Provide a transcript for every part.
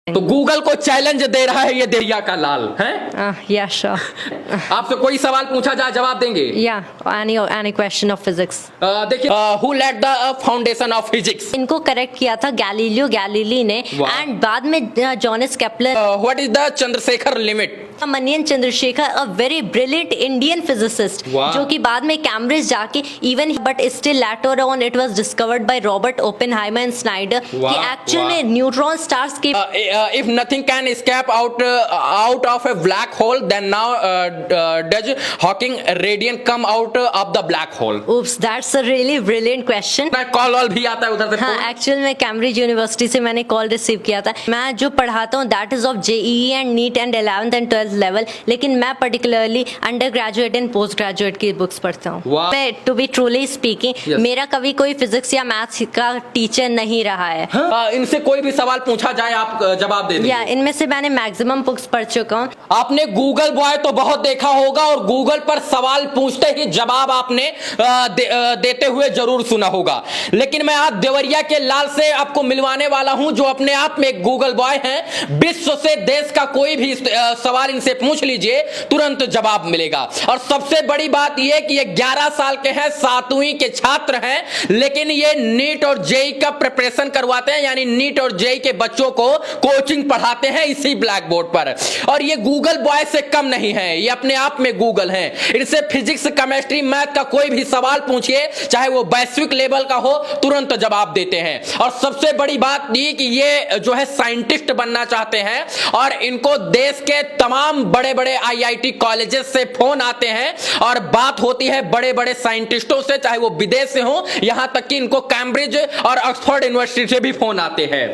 तो गूगल को चैलेंज दे रहा है ये देरिया का लाल है। Yeah, sure. आपसे कोई सवाल पूछा जाए जवाब देंगे? Yeah, any question of physics. देखिए, who lead the foundation of physics? इनको करेक्ट किया था गैलीलियो गैलीली ने, वाह। एंड बाद में Johannes Kepler. What is the Chandrasekhar limit? मनियन Chandrasekhar, a very brilliant Indian physicist, वाह। जो कि बाद में कैम्ब्रिज जाके even but still later on it was discovered by Robert Oppenheimer and Snyder कि एक्चुअल में न्यूट्रॉन स्टार्स के if nothing can escape out of a black hole, then now does Hawking radiant come out of the black hole? Oops, that's a really brilliant question. Call wall भी आता है उधर से? हाँ, actual में Cambridge university से मैंने call receive किया था। मैं जो पढ़ाता हूँ that is of JEE and neat and 11th and 12th level, लेकिन मैं particularly under graduate and post graduate की बुक्स पढ़ता हूँ। मैं टू बी ट्रूली स्पीकिंग, मेरा कभी कोई फिजिक्स या मैथ्स का टीचर नहीं रहा है। इनसे कोई भी सवाल पूछा जाए आप जवाब दे देंगे? या इनमें से मैंने मैक्सिमम बुक्स पढ़ चुका हूँ। आपने गूगल बॉय तो बहुत देखा होगा और गूगल पर सवाल पूछते ही जवाब आपने देते हुए जरूर सुना होगा, लेकिन मैं आज देवरिया के लाल से आपको मिलवाने वाला हूं जो अपने आप में एक गूगल बॉय हैं। विश्व से देश का कोई भी सवाल इनसे पूछ लीजिए तुरंत जवाब मिलेगा। और सबसे बड़ी बात यह कि ये 11 साल के हैं, 7वीं के छात्र हैं, लेकिन ये नीट और जेई का प्रिपरेशन करवाते हैं, यानी नीट और जेई के बच्चों को कोचिंग पढ़ाते हैं इसी ब्लैक बोर्ड पर। और ये गूगल बॉय से कम नहीं है, ये अपने आप में गूगल हैं। इनसे फिजिक्स, केमिस्ट्री, मैथ का कोई भी सवाल पूछिए, चाहे वो वैश्विक लेवल का हो, तुरंत जवाब देते हैं। और सबसे बड़ी बात ये कि ये जो है साइंटिस्ट बनना चाहते हैं और इनको देश के तमाम बड़े बड़े आईआईटी कॉलेजेस से फोन आते हैं और बात होती है बड़े बड़े साइंटिस्टों से, चाहे वो विदेश से हो, यहां तक कि इनको कैम्ब्रिज और ऑक्सफोर्ड यूनिवर्सिटी से भी फोन आते हैं।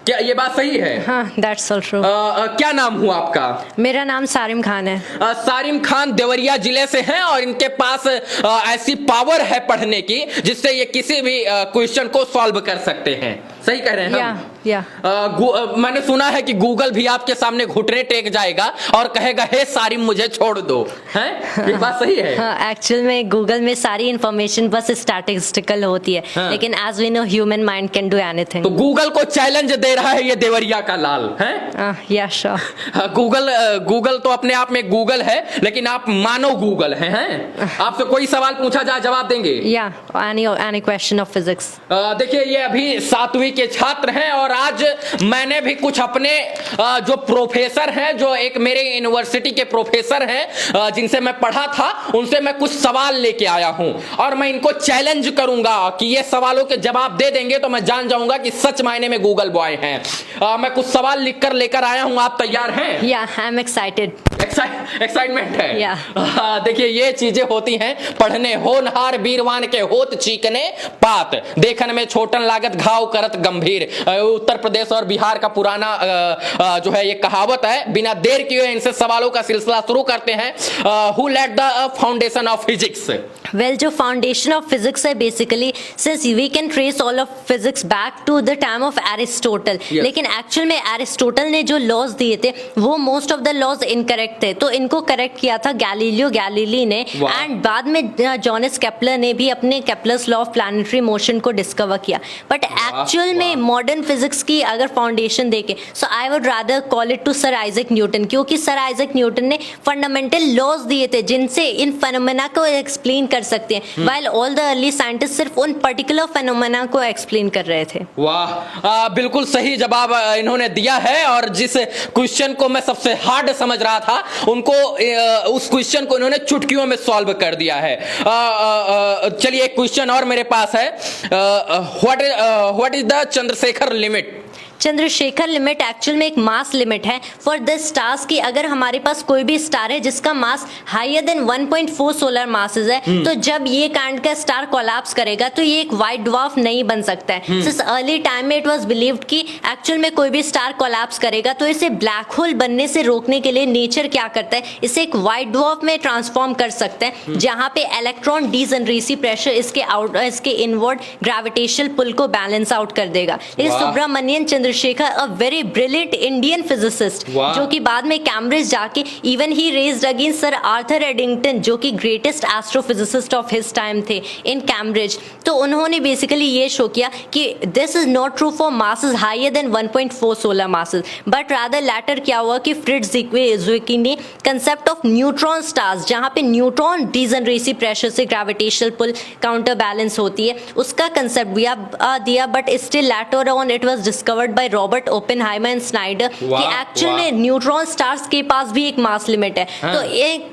क्या ये बात सही है? हाँ, that's all true. क्या नाम हुआ आपका? मेरा नाम सारिम खान है। सारिम खान देवरिया जिले से हैं और इनके पास ऐसी पावर है पढ़ने की जिससे ये किसी भी क्वेश्चन को सॉल्व कर सकते हैं। सही कह रहे हैं हम? मैंने सुना है कि गूगल भी आपके सामने घुटने टेक जाएगा और कहेगा हे सारिम मुझे छोड़ दो, हैं? ये बात सही है? हाँ, एक्चुअल में गूगल में सारी इंफॉर्मेशन बस स्टैटिस्टिकल होती है, हाँ। लेकिन as we know human mind can do anything. तो गूगल को चैलेंज दे रहा है ये देवरिया का लाल है। या श्योर। गूगल तो अपने आप में गूगल है, लेकिन आप मानो गूगल हैं? आपसे कोई सवाल पूछा जाए जवाब देंगे? या एनी क्वेश्चन ऑफ फिजिक्स। देखिए, ये अभी 7वीं के छात्र हैं और आज मैंने भी कुछ अपने जो प्रोफेसर हैं, जो एक मेरे यूनिवर्सिटी के प्रोफेसर हैं जिनसे मैं पढ़ा था, उनसे मैं कुछ सवाल लेके आया हूं और मैं इनको चैलेंज करूंगा कि ये सवालों के जवाब दे देंगे तो मैं जान जाऊंगा कि सच मायने में गूगल बॉय हैं। मैं कुछ सवाल लिखकर लेकर आया हूं, आप तैयार हैं? या आई एम एक्साइटेड। एक्साइटमेंट है? या देखिए, ये चीजें होती हैं पढ़ने होनहार वीरवान के होत चीकने पात, देखन में छोटन लागत घाव करत गंभीर। उत्तर प्रदेश और बिहार का पुराना जो है ये कहावत है। बिना देर किए इनसे सवालों का सिलसिला शुरू करते हैं। Who lead the foundation of physics? Well, जो फाउंडेशन ऑफ फिजिक्स है basically, since we can trace all of physics back to the time of Aristotle, लेकिन एक्चुअल में एरिस्टोटल ने जो लॉज दिए थे वो most of the laws incorrect थे, तो इनको करेक्ट किया था गैलीलियो गैलीली ने, एंड बाद में जॉनस केपलर ने भी अपने Kepler's law of planetary motion को डिस्कवर किया। बट एक्चुअल में मॉडर्न फिजिक्स की अगर फाउंडेशन देखें, so I would rather call it to sir Isaac Newton, क्योंकि सर आइजैक न्यूटन ने फंडामेंटल लॉज दिए थे जिनसे इन फेनोमेना को एक्सप्लेन कर सकते हैं, while all the early scientist सिर्फ उन पर्टिकुलर फेनोमेना को एक्सप्लेन कर रहे थे। वाह, बिल्कुल सही जवाब इन्होंने दिया है। और जिस क्वेश्चन को मैं सबसे हार्ड समझ रहा था, उनको उस क्वेश्चन को इन्होंने चुटकियों में सॉल्व कर दिया है। चलिए, एक क्वेश्चन और मेरे पास है। What is the Chandrasekhar limit? Chandrashekhar limit actual में एक मास लिमिट है फॉर द स्टार्स की अगर हमारे पास कोई भी स्टार है जिसका मास हायर देन 1.4 सोलर मासेस है, तो जब ये काइंड का स्टार कोलैप्स करेगा तो ये एक व्हाइट ड्वार्फ नहीं बन सकता है। सिंस अर्ली टाइम में इट वाज बिलीव्ड कि एक्चुअल में कोई भी स्टार कोलैप्स करेगा तो इसे ब्लैक होल बनने से रोकने के लिए नेचर क्या करता है, इसे एक व्हाइट ड्वार्फ में ट्रांसफॉर्म कर सकते हैं, जहां पे इलेक्ट्रॉन डीजनरेसी प्रेशर इसके इनवर्ड ग्रेविटेशनल पुल को बैलेंस आउट कर देगा। लेकिन Subramaniam Chandrashekhar Chandrasekhar, a very brilliant Indian physicist, वाह। जो कि बाद में कैम्ब्रिज जाके even he raised against sir Arthur Eddington, जो कि greatest astrophysicist of his time थे इन कैम्ब्रिज। तो उन्होंने बेसिकली ये शो किया कि this is not true for masses higher than 1.4 solar masses, but rather later क्या हुआ कि फ्रिट्ज ज़िक्वी ने कंसेप्ट ऑफ न्यूट्रॉन स्टार्स, जहाँ पे न्यूट्रॉन डिजनरेसी प्रेशर से ग्रेविटेशनल पुल काउंटर बैलेंस होती है, उसका कंसेप्ट दिया, but still later on it was discovered by Robert Oppenheimer and Snyder कि एक्चुअल में न्यूट्रॉन स्टार्स के पास भी एक मास लिमिट है। तो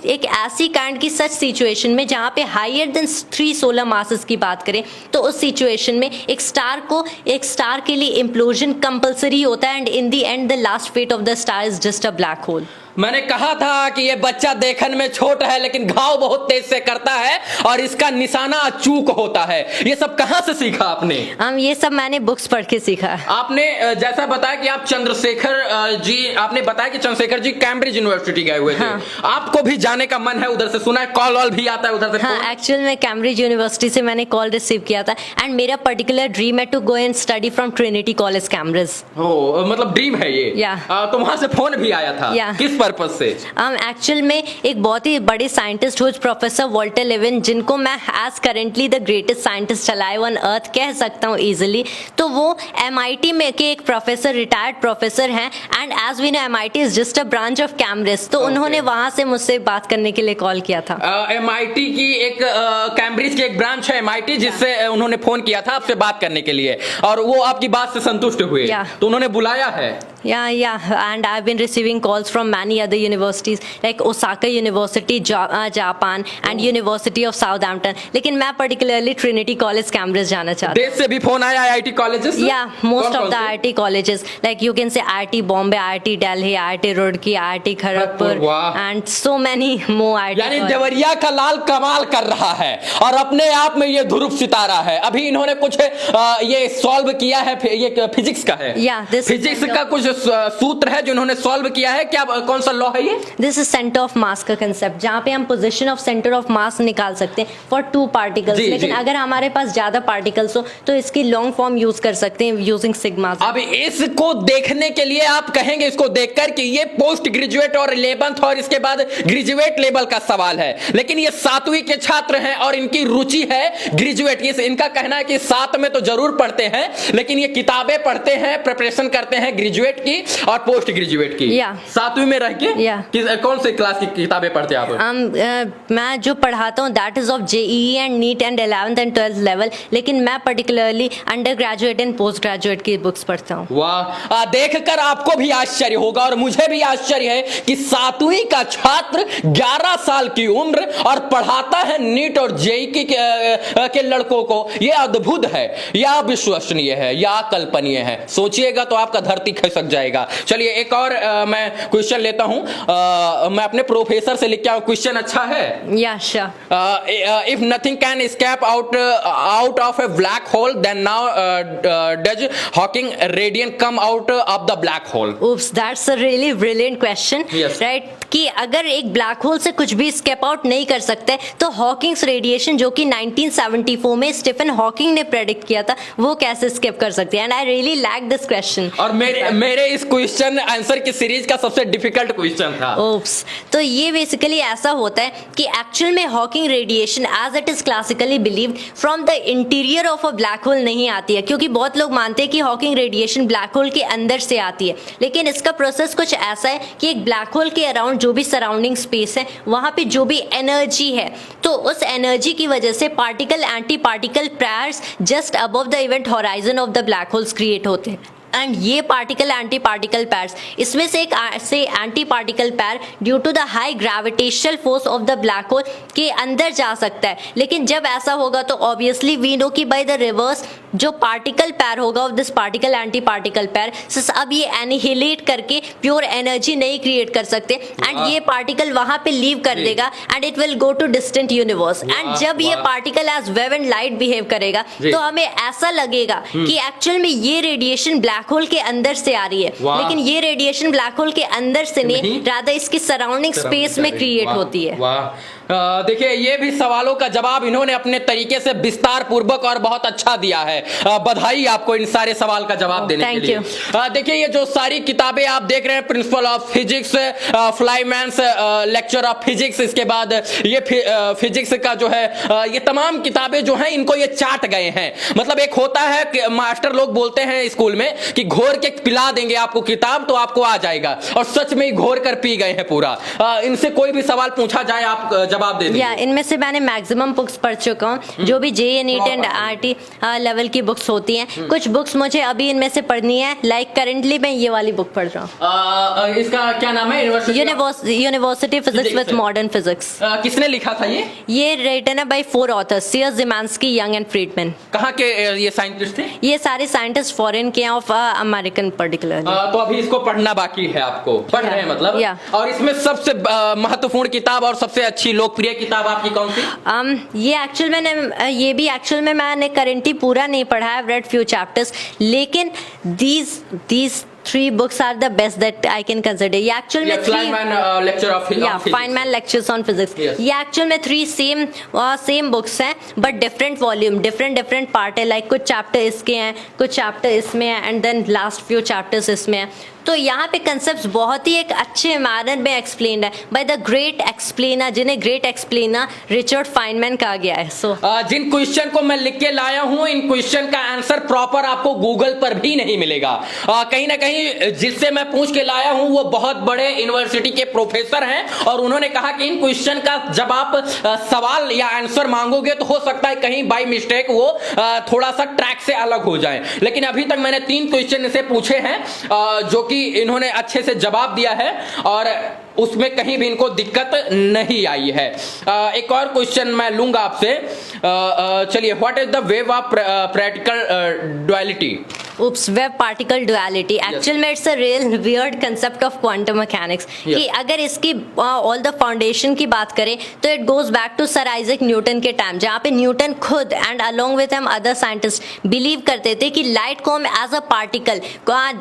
एक ऐसी काइंड की सच सिचुएशन में जहाँ पे हायर देन 3 सोलर मासेस की बात करें, तो उस सिचुएशन में एक स्टार के लिए इम्प्लोजन कंपलसरी होता है, and in the end the last fate of the star is just a black hole. मैंने कहा था कि ये बच्चा देखने में छोटा है लेकिन घाव बहुत तेज से करता है और इसका निशाना अचूक होता है। ये सब कहां से सीखा आपने? ये सब मैंने बुक्स पढ़ के सीखा। आपने जैसा बताया कि आप आपने बताया कि चंद्रशेखर जी कैम्ब्रिज यूनिवर्सिटी गए हुए थे। हाँ। आपको भी जाने का मन है उधर से, सुना है कॉल वॉल भी आता है उधर से? हाँ, एक्चुअल में कैम्ब्रिज यूनिवर्सिटी से मैंने कॉल रिसीव किया था, एंड मेरा पर्टिकुलर ड्रीम है to go and study from Trinity College Cambridge. ओ, मतलब ड्रीम है ये? तो वहां से फोन भी आया था? किस पर्पस से? एक्चुअल में एक बहुत ही बड़े साइंटिस्ट हुए प्रोफेसर वॉल्टर लेविन, जिनको मैं as currently the greatest scientist alive on earth कह सकता हूँ इजीली। तो वो MIT में के एक प्रोफेसर, रिटायर्ड प्रोफेसर हैं, and as we know MIT is just a branch of Cambridge. तो उन्होंने वहां से मुझसे बात करने के लिए कॉल किया था। MIT की एक कैम्ब्रिज की एक ब्रांच है MIT, जिससे उन्होंने फोन किया था आपसे बात करने के लिए, और वो आपकी बात से संतुष्ट हुए, तो उन्होंने बुलाया है। And I've been receiving calls from many other universities like Osaka University, Japan, and University of Southampton. लेकिन मैं particularly Trinity College Cambridge जाना चाहती हूँ। देश से भी फोन आया IIT colleges? Most of the IIT colleges, like you can say IIT Bombay, IIT Delhi, IIT Roorkee, IIT Kharagpur, and so many more IIT. यानी देवरिया का लाल कमाल कर रहा है और अपने आप में ये ध्रुव सितारा है। अभी इन्होंने कुछ ये सॉल्व किया है, ये फिजिक्स का है। फिजिक्स का कुछ सूत्र है जो इन्होंने सॉल्व किया है। क्या, कौन सा लॉ है ये? This is centre of mass का कंसेप्ट, जहाँ पे हम position of centre of mass निकाल सकते हैं फॉर 2 पार्टिकल्स। लेकिन अगर हमारे पास ज्यादा पार्टिकल्स हो तो इसकी लॉन्ग फॉर्म यूज कर सकते हैं यूजिंग सिग्मा। अब इसको देखने के लिए आप कहेंगे, इसको देखकर कि ये पोस्ट ग्रेजुएट और 11th और इसके बाद ग्रेजुएट लेवल का सवाल है, लेकिन ये 7वीं के छात्र हैं और इनकी रुचि है ग्रेजुएट। ये इनका कहना है कि 7 में तो जरूर पढ़ते हैं, लेकिन ये किताबें पढ़ते हैं, प्रिपरेशन करते हैं ग्रेजुएट की और पोस्ट ग्रेजुएट की। 7वीं में रह के कौन से क्लास की किताबें पढ़ते हैं आप? मैं जो पढ़ाता हूँ that is of JEE and neat and 11th and 12th level, लेकिन मैं particularly under graduate and post graduate की बुक्स पढ़ता हूँ। वाह, देखकर आपको भी आश्चर्य होगा और मुझे भी आश्चर्य है कि 7वीं का छात्र 11 साल की उम्र और पढ़ाता है नीट और JEE के लड़कों को। यह अद्भुत है, यह अविश्वसनीय है, यह अकल्पनीय है। सोचिएगा तो आपका धरती खिसक जाएगा। चलिए एक और मैं क्वेश्चन लेता हूं। मैं अपने प्रोफेसर से लिख के आऊं। क्वेश्चन अच्छा है? If nothing can escape out of a black hole then now does Hawking radian come out of the black hole? Oops, that's a really brilliant question, right? कि अगर एक ब्लैक होल से कुछ भी स्केप आउट नहीं कर सकते तो हॉकिंग्स रेडिएशन, जो कि 1974 में स्टीफन हॉकिंग ने प्रेडिक्ट किया था, वो कैसे स्केप कर सकते हैं? And I really like this question. और मेरे इस क्वेश्चन आंसर की सीरीज का सबसे डिफिकल्ट क्वेश्चन था। ओप्स, तो ये बेसिकली ऐसा होता है कि एक्चुअल में Hawking radiation as it is classically believed from the interior of a black hole नहीं आती है, क्योंकि बहुत लोग मानते हैं कि हॉकिंग रेडिएशन ब्लैक होल के अंदर से आती है। लेकिन इसका प्रोसेस कुछ ऐसा है कि एक ब्लैक होल के अराउंड जो भी सराउंडिंग स्पेस है, वहां पे जो भी एनर्जी है, तो उस एनर्जी की वजह से particle anti particle pairs just above the event horizon of the black holes create होते हैं। एंड ये पार्टिकल एंटी पार्टिकल पेयर्स, इसमें से एक anti particle pair due to the high gravitational force of the black hole के अंदर जा सकता है। लेकिन जब ऐसा होगा तो ऑब्वियसली वी नो कि बाय द रिवर्स जो पार्टिकल पेयर होगा of this particle anti particle pair, अब ये एनिहिलेट करके प्योर एनर्जी नहीं क्रिएट कर सकते, एंड ये पार्टिकल वहां पे लीव कर देगा and it will go to distant universe. And जब ये particle as wave and light behave करेगा तो हमें ऐसा लगेगा कि एक्चुअल में ये रेडिएशन ब्लैक होल के अंदर से आ रही है, लेकिन ये रेडिएशन ब्लैक होल के अंदर से नहीं, रादर इसकी सराउंडिंग स्पेस में क्रिएट होती है। देखिए ये भी सवालों का जवाब इन्होंने अपने तरीके से विस्तार पूर्वक और बहुत अच्छा दिया है। बधाई आपको इन सारे सवाल का जवाब देने के लिए। देखिए ये जो सारी किताबें आप देख रहे हैं, principle of physics, Feynman's lecture of physics, इसके बाद ये फिजिक्स का जो है ये तमाम किताबें जो हैं इनको ये चाट गए हैं। मतलब एक होता है कि मास्टर लोग बोलते हैं स्कूल में कि घोर के पिला देंगे आपको किताब तो आपको आ जाएगा, और सच में ही घोर कर पी गए हैं पूरा। इनसे कोई भी सवाल पूछा जाए आप जवाब दे दीजिए। इनमें से मैंने मैक्सिमम बुक्स पढ़ चुका हूँ, जो भी JEE neat and RT level की बुक्स होती हैं। कुछ बुक्स मुझे अभी इनमें से पढ़नी है, लाइक करेंटली मैं ये वाली बुक पढ़ रहा हूँ। इसका क्या नाम है? University physics with modern physics. किसने लिखा था ये रिटन है बाय 4 ऑथर्स, सीएस ज़िमान्स्की, यंग एंड फ्रीडमैन। कहाँ के ये साइंटिस्ट थे? ये सारे साइंटिस्ट फॉरेन के हैं, ऑफ अमेरिकन पर्टिकुलर। तो अभी इसको पढ़ना बाकी है, आपको पढ़ रहे हैं मतलब। और इसमें सबसे महत्वपूर्ण किताब और सबसे अच्छी लोकप्रिय किताब आपकी कौन सी? ये एक्चुअल में मैंने करेंटली पूरा नहीं पढ़ा है, रेड फ्यू चैप्टर्स, लेकिन these 3 books are the best that I can consider. ये एक्चुअल में Feynman lectures on physics. ये एक्चुअल में 3 सेम बुक्स हैं, but different volume, different part है। लाइक कुछ चैप्टर इसके हैं, कुछ चैप्टर इसमें है, and then last few chapters इसमें है। तो यहाँ पे कंसेप्ट बहुत ही एक अच्छे मैनर में एक्सप्लेन्ड है बाय द ग्रेट एक्सप्लेनर, जिन्हें ग्रेट एक्सप्लेनर रिचर्ड फाइनमैन कहा गया है। जिन क्वेश्चन को मैं लिख के लाया हूँ, इन क्वेश्चन का आंसर प्रॉपर आपको गूगल पर भी नहीं मिलेगा। कहीं ना कहीं जिससे मैं पूछ के लाया हूँ वो बहुत बड़े यूनिवर्सिटी के प्रोफेसर हैं, और उन्होंने कहा कि इन क्वेश्चन का जब आप सवाल या आंसर मांगोगे तो हो सकता है कहीं बाई मिस्टेक वो थोड़ा सा ट्रैक से अलग हो जाए। लेकिन अभी तक मैंने 3 क्वेश्चन से पूछे हैं जो कि इन्होंने अच्छे से जवाब दिया है, और उसमें कहीं भी इनको दिक्कत नहीं आई है। एक और क्वेश्चन मैं लूंगा आपसे। चलिए, what is the wave of practical duality? Wave particle duality actual में it's a real weird concept of quantum mechanics. कि अगर इसकी ऑल द फाउंडेशन की बात करें तो it goes back to sir Isaac Newton के टाइम, जहाँ पे न्यूटन खुद and along with him other scientist believe करते थे कि लाइट को हम as a particle,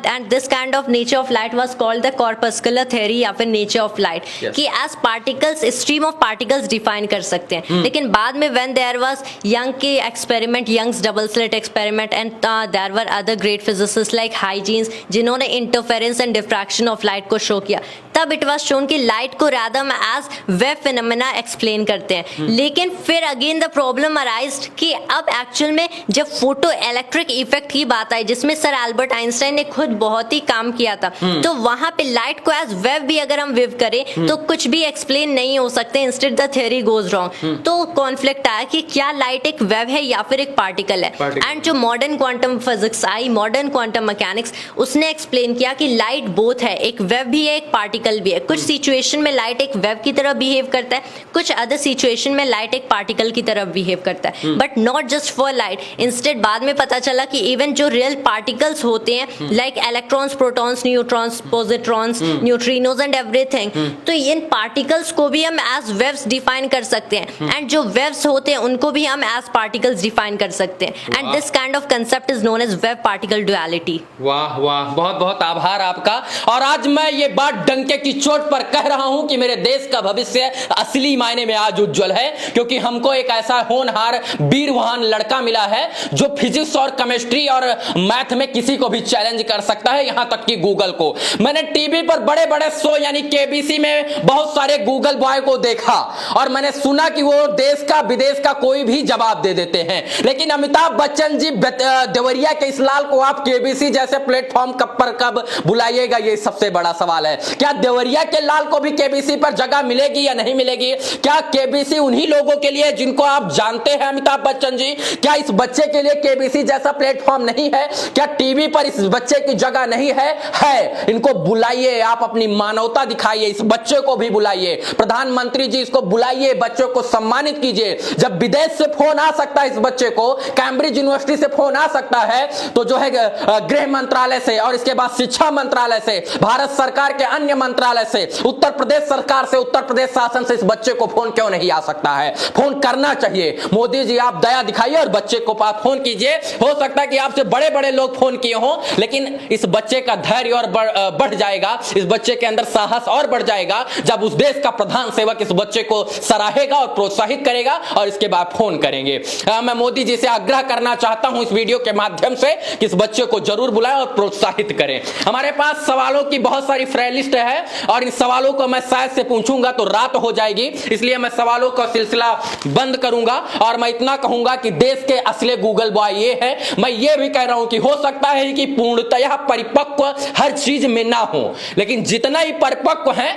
and this kind of nature of light was called the corpuscular theory या फिर नेचर ऑफ लाइट, कि as particles, stream of particles define कर सकते हैं। लेकिन बाद में व्हेन देयर वाज यंग के experiment, Young's double slit experiment, and there were other great physicist like Huygens, जिन्होंने interference and diffraction of light को शो किया, तब इट वाज शोन कि लाइट को रादर हम एज वेव फिनोमेना एक्सप्लेन करते हैं। लेकिन फिर अगेन द प्रॉब्लम अराइज्ड कि अब एक्चुअल में जब फोटो इलेक्ट्रिक इफेक्ट की बात आई, जिसमें सर एल्बर्ट आइंस्टाइन ने खुद बहुत ही काम किया था, तो वहां पे लाइट को एज वेव भी अगर हम वेव करें तो कुछ भी एक्सप्लेन नहीं हो सकते, instead the theory goes wrong. तो कॉन्फ्लिक्ट आया कि क्या लाइट एक वेव है या फिर एक पार्टिकल है। एंड जो मॉडर्न क्वांटम फिजिक्स आई, मॉडर्न क्वांटम मैकेनिक्स, उसने एक्सप्लेन किया कि लाइट बोथ है, एक वेव भी है, एक पार्टिकल भी है। कुछ सिचुएशन में लाइट एक वेव की तरह बिहेव करता है, कुछ अदर सिचुएशन में लाइट एक पार्टिकल की तरह बिहेव करता है, but not just for light. Instead बाद में पता चला कि इवन जो रियल पार्टिकल्स होते हैं, like electrons, protons, neutrons, positrons, neutrinos and everything, तो इन पार्टिकल्स को भी हम एज वेव्स डिफाइन कर सकते हैं, एंड जो वेव्स होते हैं उनको भी हम एज पार्टिकल्स डिफाइन कर सकते हैं। And this kind of concept is known as wave particle duality. वाह वाह, बहुत बहुत आभार आपका। और आज मैं ये बात डंके की चोट पर कह रहा हूं कि मेरे देश का भविष्य असली मायने में आज उज्जवल है, क्योंकि हमको एक ऐसा होनहार वीरवान लड़का मिला है जो फिजिक्स और केमिस्ट्री और मैथ में किसी को भी चैलेंज कर सकता है, यहां तक कि गूगल को। मैंने टीवी पर बड़े बड़े शो यानी केबीसी में बहुत सारे गूगल बॉय को देखा, और मैंने सुना कि वो देश का विदेश का कोई भी जवाब दे देते हैं, लेकिन अमिताभ बच्चन जी देवरिया के इस लाल को आप केबीसी जैसे प्लेटफॉर्म पर कब बुलाइएगा, ये सबसे बड़ा सवाल है। क्या देवरिया के लाल को भी केबीसी पर जगह मिलेगी या नहीं मिलेगी? क्या केबीसी उन्हीं लोगों के लिए जिनको आप जानते हैं अमिताभ बच्चन जी? क्या इस बच्चे के लिए केबीसी जैसा प्लेटफॉर्म नहीं है? क्या टीवी पर इस बच्चे की जगह नहीं है? है। इनको बुलाइए, आप अपनी मानवता दिखाइए, इस बच्चे को भी बुलाइए। प्रधानमंत्री जी इसको बुलाइए, बच्चों को सम्मानित कीजिए। जब विदेश से फोन आ सकता है इस बच्चे को, कैम्ब्रिज यूनिवर्सिटी से फोन आ सकता है, तो जो है गृह मंत्रालय से और इसके बाद शिक्षा मंत्रालय से, भारत सरकार के अन्य मंत्रालय से, उत्तर प्रदेश सरकार से, उत्तर प्रदेश शासन से इस बच्चे को फोन क्यों नहीं आ सकता है? फोन करना चाहिए। मोदी जी आप दया दिखाइए और बच्चे को पास फोन कीजिए। हो सकता है कि आपसे बड़े बड़े लोग फोन किए हों, लेकिन इस बच्चे का धैर्य और बढ़ जाएगा, इस बच्चे के अंदर साहस और बढ़ जाएगा जब उस देश का प्रधान सेवक इस बच्चे को सराहेगा और प्रोत्साहित करेगा और इसके बाद फोन करेंगे। मैं मोदी जी से आग्रह करना चाहता हूं इस वीडियो के माध्यम से कि इस बच्चे को जरूर बुलाएं और प्रोत्साहित करें। हमारे पास सवालों की बहुत सारी फ्रेलिस्ट है और इन सवालों को मैं शायद से पूछूंगा तो रात हो जाएगी, इसलिए मैं सवालों का सिलसिला बंद करूंगा और मैं इतना कहूंगा कि देश के असली गूगल बॉय ये है। मैं ये भी कह रहा हूं कि हो सकता है कि पूर्णतया परिपक्व हर चीज में ना हो, लेकिन जितना ही परिपक्व है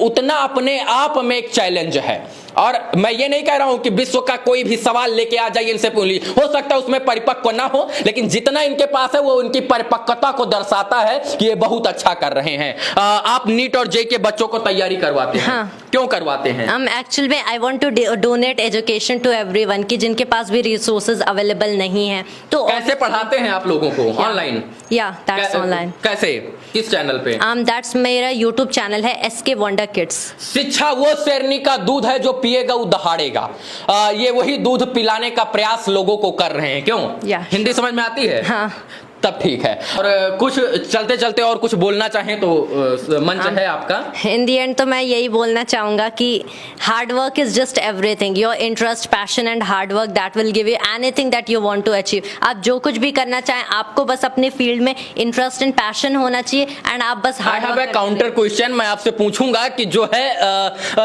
उतना अपने आप में एक चैलेंज है। और मैं ये नहीं कह रहा हूं कि विश्व का कोई भी सवाल लेके आ जाइए इनसे पूछ लीजिए, हो सकता है उसमें परिपक्व ना हो, लेकिन जितना इनके पास है वो उनकी परिपक्वता को दर्शाता है कि ये बहुत अच्छा कर रहे हैं। आप नीट और जे के बच्चों को तैयारी करवाते हैं? हाँ। क्यों करवाते हैं? एक्चुअल में I want to donate education to everyone कि जिनके पास भी रिसोर्सेज अवेलेबल नहीं है। तो कैसे पढ़ाते हैं आप लोगों को? ऑनलाइन? या दैट्स ऑनलाइन। कैसे? किस चैनल पे? दैट्स मेरा यूट्यूब चैनल है SK वंडर किड्स। शिक्षा वो शेरनी का दूध है जो पिएगा वो दहाड़ेगा। ये वही दूध पिलाने का प्रयास लोगों को कर रहे हैं। क्यों? हिंदी समझ में आती है? हाँ। तब ठीक है। और कुछ चलते चलते और कुछ बोलना चाहें तो मंच है आपका। इन दी एंड तो मैं यही बोलना चाहूंगा कि hard work is just everything. Your interest, passion and hard work that will give you anything that you want to achieve. आप जो कुछ भी करना चाहें, आपको बस अपने फील्ड में इंटरेस्ट एंड पैशन होना चाहिए एंड आप बस हार्ड वर्क। काउंटर क्वेश्चन मैं आपसे पूछूंगा कि जो है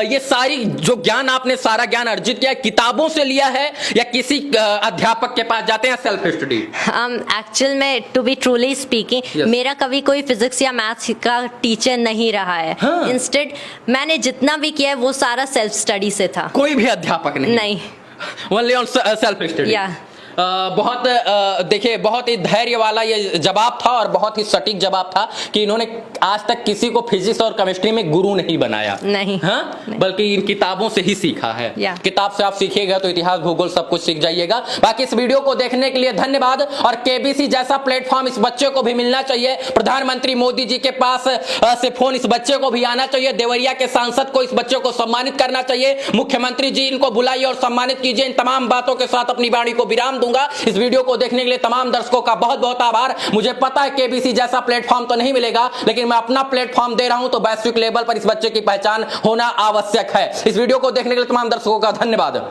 ये सारी जो ज्ञान आपने सारा ज्ञान अर्जित किया किताबों से लिया है या किसी अध्यापक के पास जाते हैं, सेल्फ स्टडी? एक्चुअल में टू बी ट्रूली स्पीकिंग मेरा कभी कोई फिजिक्स या मैथ्स का टीचर नहीं रहा है। इंस्टेड मैंने जितना भी किया है वो सारा सेल्फ स्टडी से था। कोई भी अध्यापक नहीं? Only on self study. बहुत देखिए बहुत ही धैर्य वाला ये जवाब था और बहुत ही सटीक जवाब था कि इन्होंने आज तक किसी को फिजिक्स और केमिस्ट्री में गुरु नहीं बनाया। नहीं। हाँ? नहीं। बल्कि इन किताबों से ही सीखा है। किताब से आप सीखिएगा तो इतिहास भूगोल सब कुछ सीख जाइएगा। बाकी इस वीडियो को देखने के लिए धन्यवाद। और KBC जैसा प्लेटफॉर्म इस बच्चे को भी मिलना चाहिए। प्रधानमंत्री मोदी जी के पास से फोन इस बच्चे को भी आना चाहिए। देवरिया के सांसद को इस बच्चे को सम्मानित करना चाहिए। मुख्यमंत्री जी इनको बुलाइए और सम्मानित कीजिए। इन तमाम बातों के साथ अपनी वाणी को विराम दूंगा। इस वीडियो को देखने के लिए तमाम दर्शकों का बहुत बहुत आभार। मुझे पता है KBC जैसा प्लेटफॉर्म तो नहीं मिलेगा, लेकिन मैं अपना प्लेटफॉर्म दे रहा हूं तो वैश्विक लेवल पर इस बच्चे की पहचान होना आवश्यक है। इस वीडियो को देखने के लिए तमाम दर्शकों का धन्यवाद।